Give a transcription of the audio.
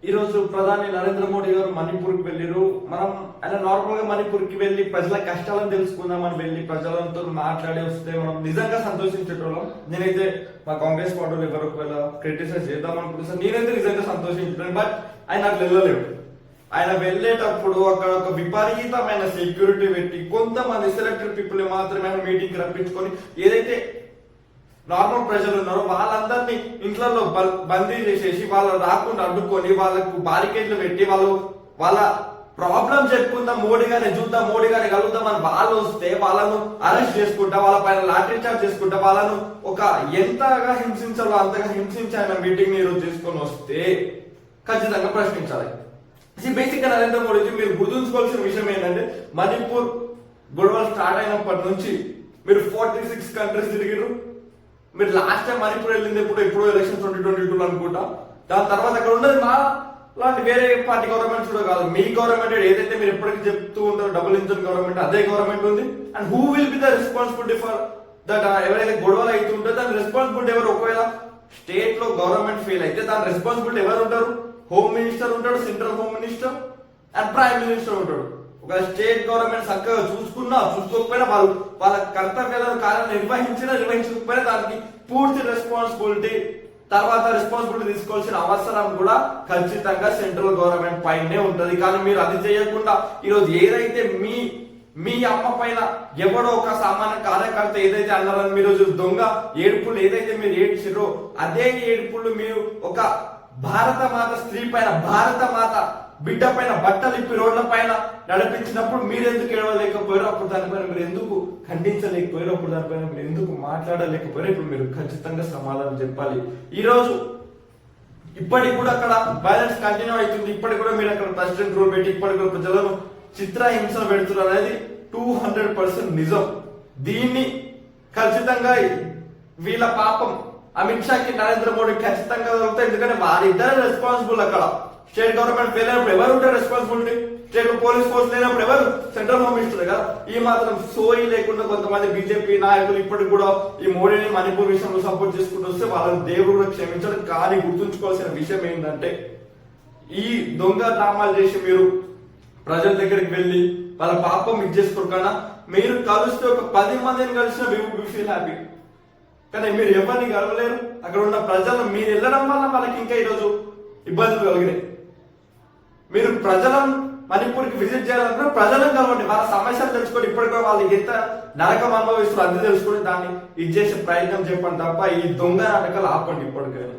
ఈ రోజు ప్రధాని నరేంద్ర మోడీ గారు మణిపూర్కి వెళ్ళారు. మనం ఆయన నార్మల్ గా మణిపూర్కి వెళ్ళి ప్రజల కష్టాలను తెలుసుకుందామని వెళ్ళి ప్రజలతో మాట్లాడి వస్తే మనం నిజంగా సంతోషించేటోళ్ళం. నేనైతే మా కాంగ్రెస్ పార్టీలో ఎవరు ఒకవేళ క్రిటిసైజ్ చేద్దాం అనుకుంటున్నాను, నేనైతే నిజంగా సంతోషించాను. బట్ ఆయన అట్లా వెళ్ళలేడు. ఆయన వెళ్ళేటప్పుడు అక్కడ ఒక విపరీతమైన సెక్యూరిటీ పెట్టి కొంతమంది సెలెక్టెడ్ పీపుల్ మాత్రమే మీటింగ్ రప్పించుకొని ఏదైతే నార్మల్ ప్రజలు ఉన్నారో వాళ్ళందరినీ ఇంట్లో బందీ చేసేసి వాళ్ళు రాకుండా అడ్డుకొని వాళ్ళకు బారికేడ్లు పెట్టి వాళ్ళ ప్రాబ్లం చెప్పుకుందాం, మోడీ గారిని చూద్దాం, మోడీ గారిని కలుద్దాం అని వాళ్ళు వస్తే వాళ్ళను అరెస్ట్ చేసుకుంటా, వాళ్ళ పైన లాటరీ చార్జ్ చేసుకుంటా, వాళ్ళను ఒక ఎంతగా హింసించాలో అంతగా హింసించి ఆయన మీటింగ్ ఈరోజు చేసుకొని వస్తే ఖచ్చితంగా ప్రశ్నించాలి. బేసిక్ గా నరేంద్ర మోడీజీ మీరు గుర్తుంచుకోవాల్సిన విషయం ఏంటంటే మణిపూర్ గొడవలు స్టార్ట్ అయినప్పటి నుంచి మీరు 46 కంట్రీస్ తిరిగిరు. మీరు లాస్ట్ టైం మణిపూర్ వెళ్ళింది ఎప్పుడో ఎలక్షన్ 2022 అనుకుంటా. దాని తర్వాత అక్కడ ఉన్నది మా లాంటి వేరే పార్టీ గవర్నమెంట్స్ కూడా కాదు, మీ గవర్నమెంట్ ఏదైతే మీరు ఎప్పటికీ చెప్తూ ఉంటారో డబుల్ ఇంజన్ గవర్నమెంట్, అదే గవర్నమెంట్ ఉంది. And who will be the responsibility for that? ఎవరైతే గొడవలు అవుతుంటే దాని రెస్పాన్సిబిలిటీ ఎవరు? ఒకవేళ స్టేట్ లో గవర్నమెంట్ ఫెయిల్ అయితే దాని రెస్పాన్సిబిలిటీ ఎవరు ఉంటారు? హోమ్ మినిస్టర్ ఉంటాడు, central home minister and prime minister ఉంటాడు. ఒక స్టేట్ గవర్నమెంట్ చక్కగా చూసుకోకపోయినా వాళ్ళ కర్తవ్యాలను కార్యం నిర్వహించకపోయినా దానికి పూర్తి రెస్పాన్సిబిలిటీ తీసుకోవాల్సిన అవసరం కూడా ఖచ్చితంగా సెంట్రల్ గవర్నమెంట్ పైనే ఉంటది. కానీ మీరు అది చేయకుండా ఈరోజు ఏదైతే మీ అమ్మ పైన ఎవడో ఒక సామాన్య కార్యకర్త ఏదైతే అన్నారని మీరు దొంగ ఏడుపులు ఏదైతే మీరు ఏడ్చిరో అదే ఏడుపులు మీరు ఒక భారత మాత స్త్రీ పైన, భారత మాత బిడ్డ పైన బట్టలు ఇప్పి రోడ్ల పైన నడిపించినప్పుడు మీరు ఎందుకు ఏడవలేకపోయారో, అప్పుడు దానిపైన మీరు ఎందుకు ఖండించలేకపోయారో, అప్పుడు దానిపైన మీరు ఎందుకు మాట్లాడలేకపోయారో ఇప్పుడు మీరు ఖచ్చితంగా సమాధానం చెప్పాలి. ఈ రోజు ఇప్పటికి కూడా అక్కడ వైలెన్స్ కంటిన్యూ అవుతుంది. ఇప్పటికి కూడా మీరు అక్కడ ప్రెసిడెంట్ రూల్ పెట్టి ఇప్పటికి కూడా ప్రజలను చిత్రహింసలు పెడుతున్నారు అనేది 200% నిజం. దీన్ని ఖచ్చితంగా వీళ్ళ పాపం అమిత్ షాకి నరేంద్ర మోడీ ఖచ్చితంగా దొరుకుతాయి. ఎందుకంటే వారిద్దరే రెస్పాన్సిబుల్. అక్కడ స్టేట్ గవర్నమెంట్ ఫెయిల్ అయినప్పుడు ఎవరు ఉంటారు రెస్పాన్సిబిలిటీ? స్టేట్ పోలీస్ ఫోర్స్ లేనప్పుడు ఎవరు? సెంట్రల్ హోమ్ మినిస్టర్ కదా. ఈ మాత్రం సోయి లేకుండా కొంతమంది బీజేపీ నాయకులు ఇప్పటికి కూడా ఈ మోడీని మణిపూర్ విషయంలో సపోర్ట్ చేసుకుంటూ వస్తే వాళ్ళని దేవుడు కూడా క్షమించడం. కానీ గుర్తుంచుకోవాల్సిన విషయం ఏంటంటే ఈ దొంగ డ్రామాలు చేసి మీరు ప్రజల దగ్గరికి వెళ్ళి వాళ్ళ పాపం ఇచ్చేసుకోకుండా మీరు కలిస్తే ఒక 10 మందిని కలిసిన ఫీల్ హ్యాపీ. కానీ మీరు ఎవరిని కలవలేరు. అక్కడ ఉన్న ప్రజలు మీరు వెళ్ళడం వల్ల వాళ్ళకి ఇంకా ఈరోజు ఇబ్బందులు కలిగినాయి. మీరు ప్రజలను మణిపూర్కి విజిట్ చేయాలనుకున్న ప్రజలను కలవండి, వాళ్ళ సమస్యలు తెలుసుకొని ఇప్పటికీ వాళ్ళు ఎంత నరకం అనుభవిస్తారు అది తెలుసుకొని దాన్ని ఇది చేసే ప్రయత్నం చెప్పండి తప్ప ఈ దొంగ నాటకాలు ఆపండి ఇప్పటికైనా.